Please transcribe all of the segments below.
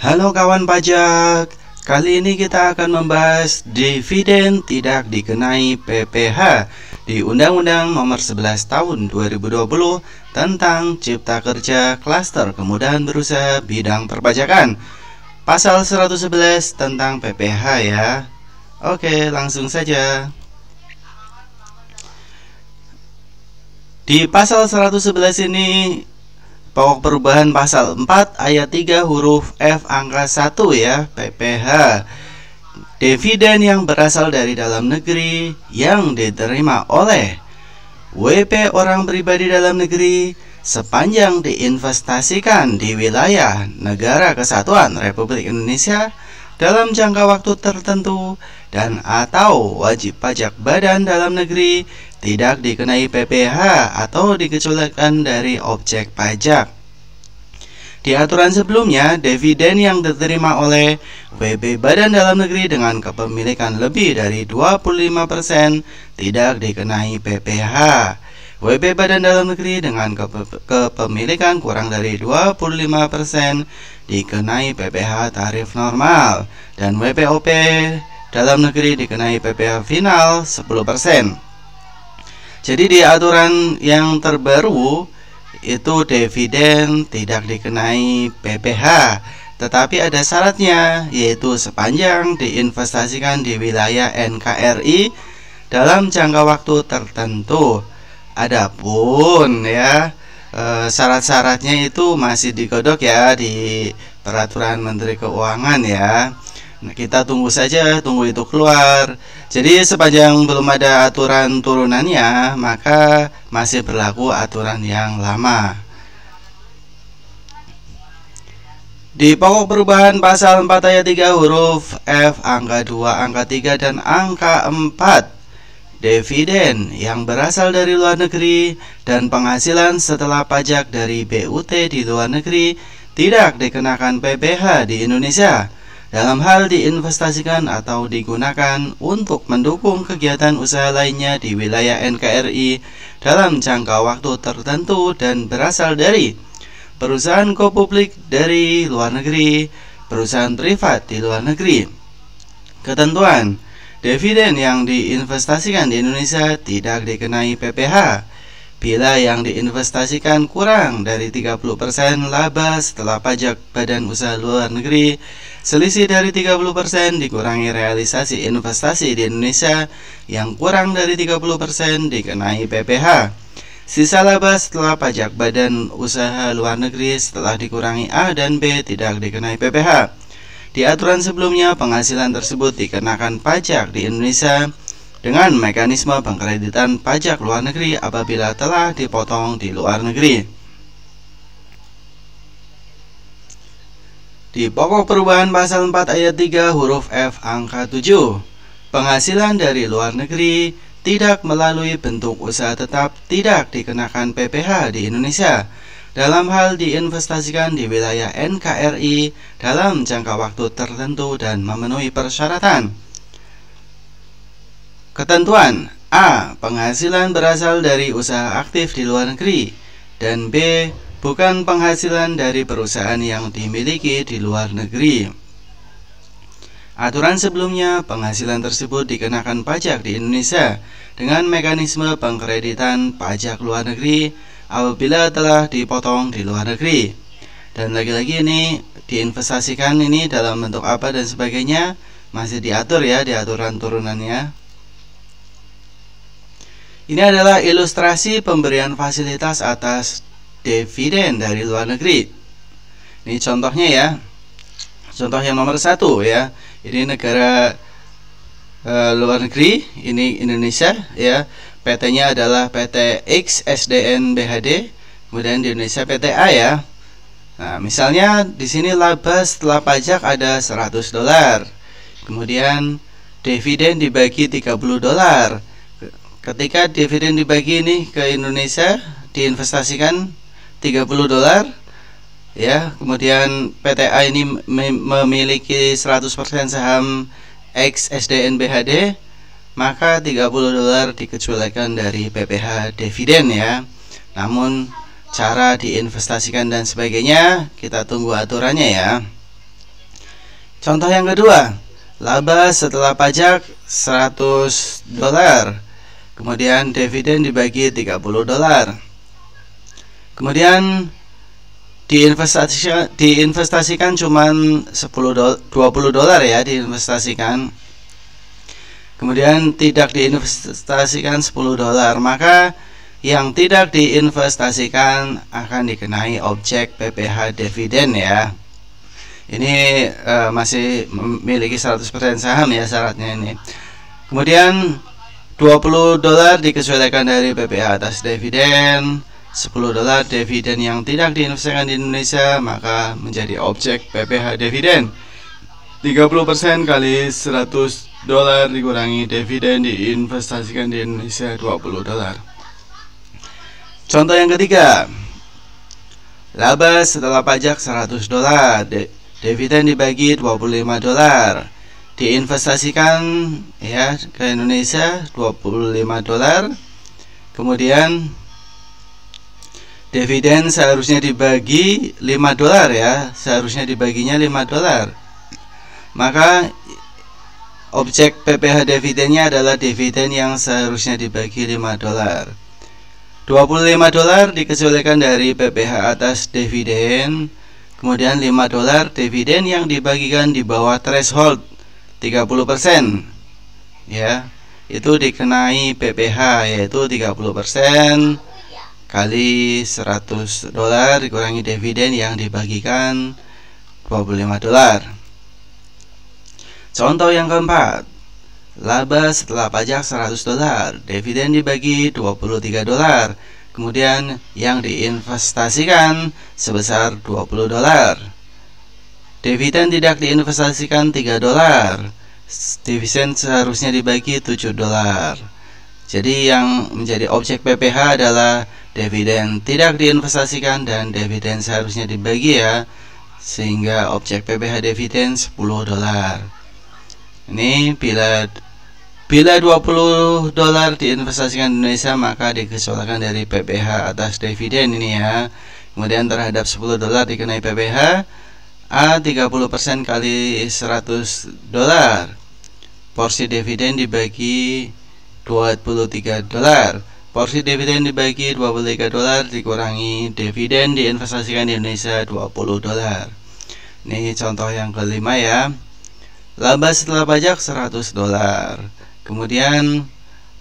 Halo kawan pajak, kali ini kita akan membahas dividen tidak dikenai PPh di Undang-Undang Nomor 11 Tahun 2020 tentang Cipta Kerja Klaster Kemudahan Berusaha Bidang Perpajakan. Pasal 111 tentang PPh ya. Oke, langsung saja. Di pasal 111 ini pokok perubahan pasal 4 ayat 3 huruf F angka 1 ya, PPh. Dividen yang berasal dari dalam negeri yang diterima oleh WP orang pribadi dalam negeri sepanjang diinvestasikan di wilayah Negara Kesatuan Republik Indonesia dalam jangka waktu tertentu dan atau wajib pajak badan dalam negeri tidak dikenai PPh atau dikecualikan dari objek pajak. Di aturan sebelumnya, dividen yang diterima oleh WP badan dalam negeri dengan kepemilikan lebih dari 25% tidak dikenai PPh. WP badan dalam negeri dengan kepemilikan kurang dari 25% dikenai PPh tarif normal dan WPOP dalam negeri dikenai PPh final 10%. Jadi di aturan yang terbaru itu dividen tidak dikenai PPh, tetapi ada syaratnya, yaitu sepanjang diinvestasikan di wilayah NKRI dalam jangka waktu tertentu. Adapun ya syarat-syaratnya itu masih digodok ya di Peraturan Menteri Keuangan ya. Nah, kita tunggu saja, tunggu itu keluar. Jadi sepanjang belum ada aturan turunannya, maka masih berlaku aturan yang lama. Di pokok perubahan pasal 4 ayat 3 huruf F angka 2, angka 3 dan angka 4, dividen yang berasal dari luar negeri dan penghasilan setelah pajak dari BUT di luar negeri tidak dikenakan PPh di Indonesia dalam hal diinvestasikan atau digunakan untuk mendukung kegiatan usaha lainnya di wilayah NKRI dalam jangka waktu tertentu dan berasal dari perusahaan go-public dari luar negeri, perusahaan privat di luar negeri. Ketentuan: dividen yang diinvestasikan di Indonesia tidak dikenai PPh bila yang diinvestasikan kurang dari 30% laba setelah pajak badan usaha luar negeri. Selisih dari 30% dikurangi realisasi investasi di Indonesia yang kurang dari 30% dikenai PPh. Sisa laba setelah pajak badan usaha luar negeri setelah dikurangi A dan B tidak dikenai PPh. Di aturan sebelumnya, penghasilan tersebut dikenakan pajak di Indonesia dengan mekanisme pengkreditan pajak luar negeri apabila telah dipotong di luar negeri. Di pokok perubahan pasal 4 ayat 3 huruf F angka 7, penghasilan dari luar negeri tidak melalui bentuk usaha tetap tidak dikenakan PPh di Indonesia dalam hal diinvestasikan di wilayah NKRI dalam jangka waktu tertentu dan memenuhi persyaratan. Ketentuan: A. Penghasilan berasal dari usaha aktif di luar negeri, dan B. Bukan penghasilan dari perusahaan yang dimiliki di luar negeri. Aturan sebelumnya, penghasilan tersebut dikenakan pajak di Indonesia dengan mekanisme pengkreditan pajak luar negeri apabila telah dipotong di luar negeri. Dan lagi-lagi ini diinvestasikan ini dalam bentuk apa dan sebagainya masih diatur ya di aturan turunannya. Ini adalah ilustrasi pemberian fasilitas atas dividen dari luar negeri. Ini contohnya ya. Contoh yang nomor 1 ya. Ini negara luar negeri, ini Indonesia ya. PT-nya adalah PT X SDN BHD, kemudian di Indonesia PT A ya. Nah, misalnya di sini laba setelah pajak ada $100. Kemudian dividen dibagi $30. Ketika dividen dibagi ini ke Indonesia diinvestasikan $30 ya, kemudian PT A ini memiliki 100% saham X SDN BHD, maka $30 dikecualikan dari PPh dividen ya. Namun cara diinvestasikan dan sebagainya kita tunggu aturannya ya. Contoh yang kedua, laba setelah pajak $100, kemudian dividen dibagi $30. Kemudian diinvestasikan cuman $20 ya, diinvestasikan. Kemudian tidak diinvestasikan $10, maka yang tidak diinvestasikan akan dikenai objek PPh dividen ya. Ini masih memiliki 100% saham ya syaratnya ini. Kemudian $20 dikecualikan dari PPh atas dividen, $10 dividen yang tidak diinvestasikan di Indonesia, maka menjadi objek PPh dividen. 30% kali $100 dikurangi dividen diinvestasikan di Indonesia $20. Contoh yang ketiga, laba setelah pajak $100, dividen dibagi $25, diinvestasikan ya ke Indonesia $25. Kemudian dividen seharusnya dibagi $5 ya, seharusnya dibaginya $5. Maka objek PPh dividennya adalah dividen yang seharusnya dibagi $5. $25 dikecualikan dari PPh atas dividen, kemudian $5 dividen yang dibagikan di bawah threshold 30% ya, itu dikenai PPh, yaitu 30% kali $100 dikurangi dividen yang dibagikan $25. Contoh yang keempat, laba setelah pajak $100, dividen dibagi $23, kemudian yang diinvestasikan sebesar $20. Dividen tidak diinvestasikan $3, dividen seharusnya dibagi $7. Jadi yang menjadi objek PPh adalah dividen tidak diinvestasikan dan dividen seharusnya dibagi ya, sehingga objek PPh dividen $10. Ini bila $20 diinvestasikan di Indonesia, maka dikecualikan dari PPh atas dividen ini ya. Kemudian terhadap $10 dikenai PPh, 30% kali $100. Porsi dividen dibagi $23. Porsi dividen dibagi $23 dikurangi dividen diinvestasikan di Indonesia $20. Ini contoh yang kelima ya. Laba setelah pajak $100, kemudian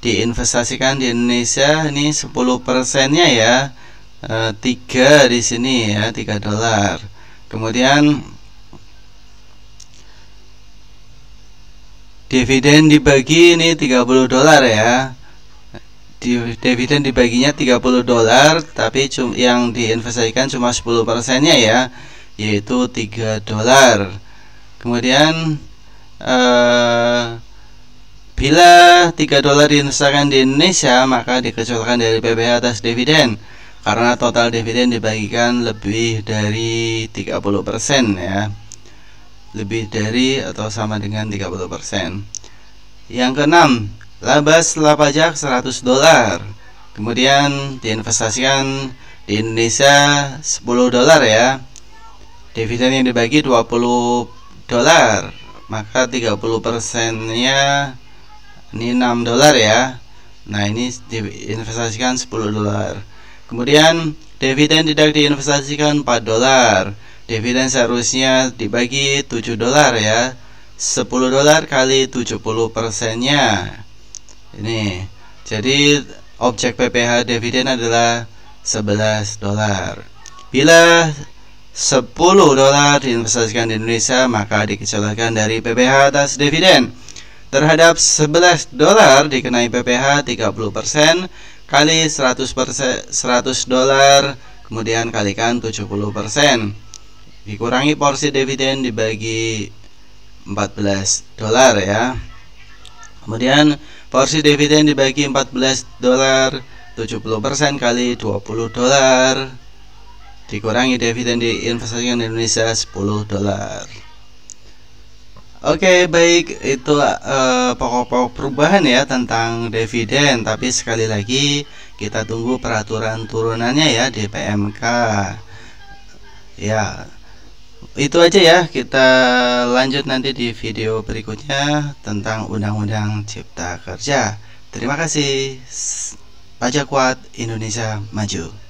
diinvestasikan di Indonesia, ini 10%-nya ya, 3 di sini ya, $3. Kemudian dividen dibagi ini $30 ya. Dividen dibaginya $30, tapi yang diinvestasikan cuma 10%-nya ya, yaitu $3. Kemudian bila $3 diinvestasikan di Indonesia, maka dikecualikan dari PPh atas dividen, karena total dividen dibagikan lebih dari 30% ya, lebih dari atau sama dengan 30%. Yang keenam, laba setelah pajak $100, kemudian diinvestasikan di Indonesia $10 ya, dividen yang dibagi $20, maka 30%-nya ini $6 ya. Nah, ini diinvestasikan $10. Kemudian dividen tidak diinvestasikan $4. Dividen seharusnya dibagi $7 ya. $10 kali 70%-nya. Ini. Jadi objek PPh dividen adalah $11. Bila $10 diinvestasikan di Indonesia, maka dikecualikan dari PPh atas dividen. Terhadap $11 dikenai PPh 30% kali $100, kemudian kalikan 70%, dikurangi porsi dividen dibagi $14 ya. Kemudian porsi dividen dibagi $14, 70% kali $20, dikurangi dividen diinvestasikan di Indonesia $10. Oke, baik, itu pokok-pokok perubahan ya tentang dividen. Tapi sekali lagi kita tunggu peraturan turunannya ya di PMK. Ya, Itu aja ya, kita lanjut nanti di video berikutnya tentang Undang-Undang Cipta Kerja. Terima kasih. Pajak Kuat Indonesia Maju.